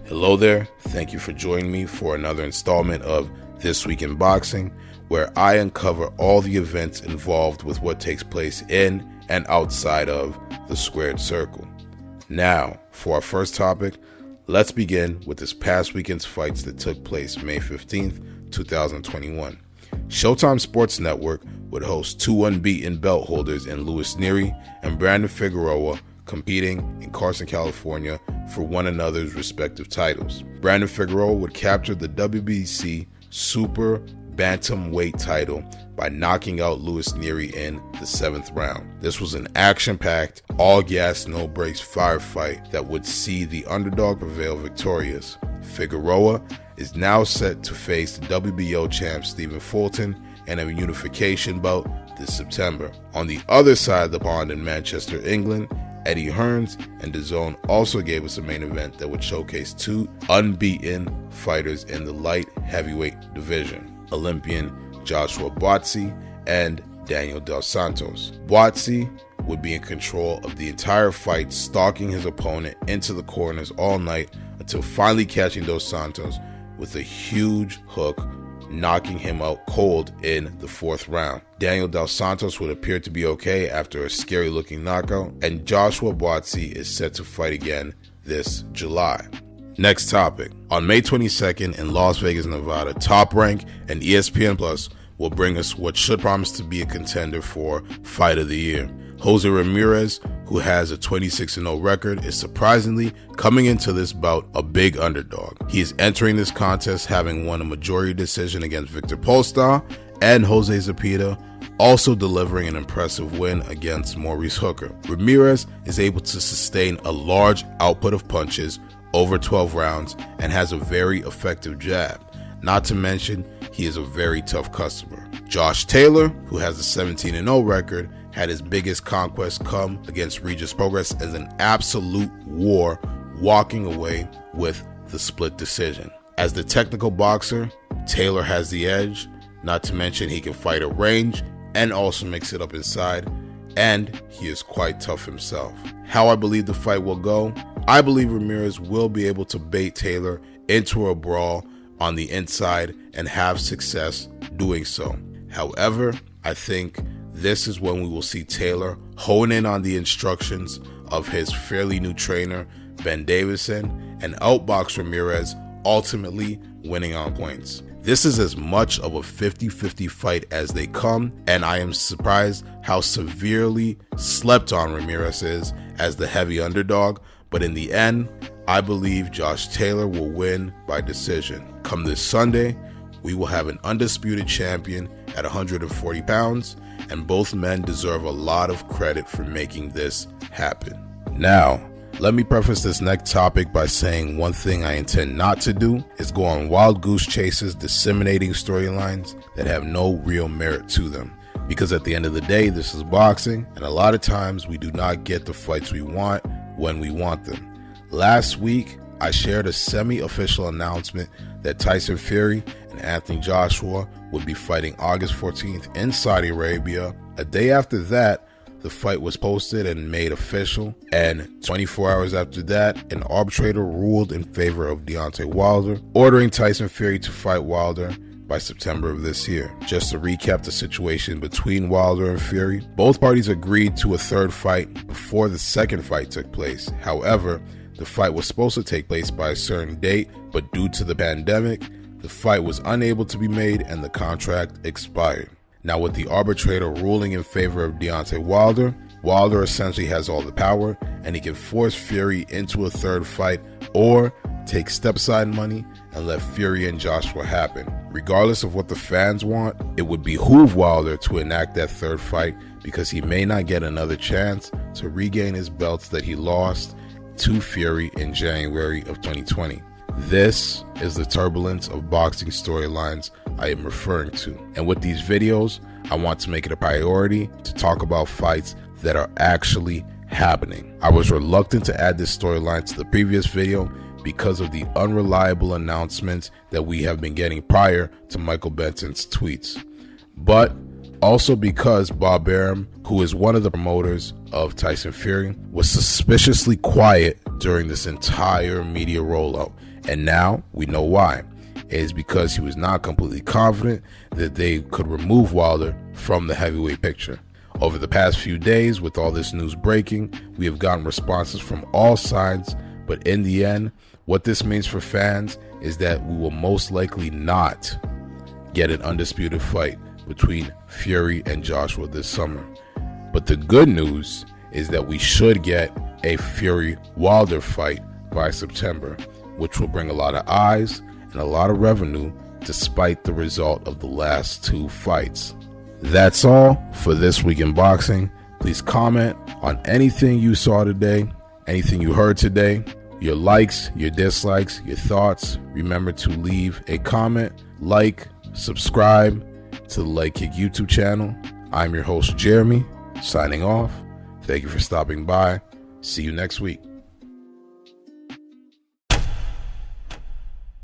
Hello there, thank you for joining me for another installment of This Week in Boxing, where I uncover all the events involved with what takes place in and outside of the squared circle. Now, for our first topic, let's begin with this past weekend's fights that took place May 15th, 2021. Showtime Sports Network would host two unbeaten belt holders in Luis Nery and Brandon Figueroa competing in Carson, California for one another's respective titles. Brandon Figueroa would capture the WBC Super Bantamweight title by knocking out Luis Nery in the 7th round. This was an action-packed, all-gas, no-brakes firefight that would see the underdog prevail victorious. Figueroa is now set to face the WBO champ Stephen Fulton in a unification bout this September. On the other side of the pond in Manchester, England, Eddie Hearns and DAZN also gave us a main event that would showcase two unbeaten fighters in the light heavyweight division, Olympian Joshua Buatsi and Daniel Dos Santos. Buatsi would be in control of the entire fight, stalking his opponent into the corners all night until finally catching Dos Santos with a huge hook, knocking him out cold in the 4th round. Daniel Dos Santos would appear to be okay after a scary-looking knockout, and Joshua Buatsi is set to fight again this July. Next topic. On May 22nd in Las Vegas, Nevada, Top Rank and ESPN Plus will bring us what should promise to be a contender for Fight of the Year. Jose Ramirez, who has a 26-0 record, is surprisingly coming into this bout a big underdog. He is entering this contest having won a majority decision against Victor Polstar and Jose Zepeda, also delivering an impressive win against Maurice Hooker. Ramirez is able to sustain a large output of punches over 12 rounds and has a very effective jab. Not to mention, he is a very tough customer. Josh Taylor, who has a 17-0 record, had his biggest conquest come against Regis Progress as an absolute war, walking away with the split decision. As the technical boxer, Taylor has the edge, not to mention he can fight at range and also mix it up inside, and he is quite tough himself. How I believe the fight will go? I believe Ramirez will be able to bait Taylor into a brawl on the inside and have success doing so. However, I think this is when we will see Taylor hone in on the instructions of his fairly new trainer, Ben Davison, and outbox Ramirez, ultimately winning on points. This is as much of a 50-50 fight as they come, and I am surprised how severely slept on Ramirez is as the heavy underdog, but in the end, I believe Josh Taylor will win by decision. Come this Sunday, we will have an undisputed champion at 140 pounds, and both men deserve a lot of credit for making this happen. Now, let me preface this next topic by saying one thing I intend not to do is go on wild goose chases disseminating storylines that have no real merit to them. Because at the end of the day, this is boxing, and a lot of times we do not get the fights we want when we want them. Last week, I shared a semi-official announcement that Tyson Fury and Anthony Joshua would be fighting August 14th in Saudi Arabia. A day after that, the fight was posted and made official, and 24 hours after that, an arbitrator ruled in favor of Deontay Wilder, ordering Tyson Fury to fight Wilder by September of this year. Just to recap the situation between Wilder and Fury, both parties agreed to a third fight before the second fight took place. However, the fight was supposed to take place by a certain date, but due to the pandemic, the fight was unable to be made and the contract expired. Now, with the arbitrator ruling in favor of Deontay Wilder, Wilder essentially has all the power and he can force Fury into a third fight or take step-side money and let Fury and Joshua happen. Regardless of what the fans want, it would behoove Wilder to enact that third fight because he may not get another chance to regain his belts that he lost to Fury in January of 2020. This is the turbulence of boxing storylines I am referring to. And with these videos, I want to make it a priority to talk about fights that are actually happening. I was reluctant to add this storyline to the previous video because of the unreliable announcements that we have been getting prior to Michael Benson's tweets. But Also because Bob Arum, who is one of the promoters of Tyson Fury, was suspiciously quiet during this entire media rollout. And now we know why. It is because he was not completely confident that they could remove Wilder from the heavyweight picture. Over the past few days, with all this news breaking, we have gotten responses from all sides, but in the end, what this means for fans is that we will most likely not get an undisputed fight between Fury and Joshua this summer. But the good news is that we should get a Fury-Wilder fight by September, which will bring a lot of eyes and a lot of revenue despite the result of the last two fights. That's all for This Week in Boxing. Please comment on anything you saw today, anything you heard today, your likes, your dislikes, your thoughts. Remember to leave a comment, like, subscribe to the Lakey YouTube channel. I'm your host, Jeremy, signing off. Thank you for stopping by. See you next week.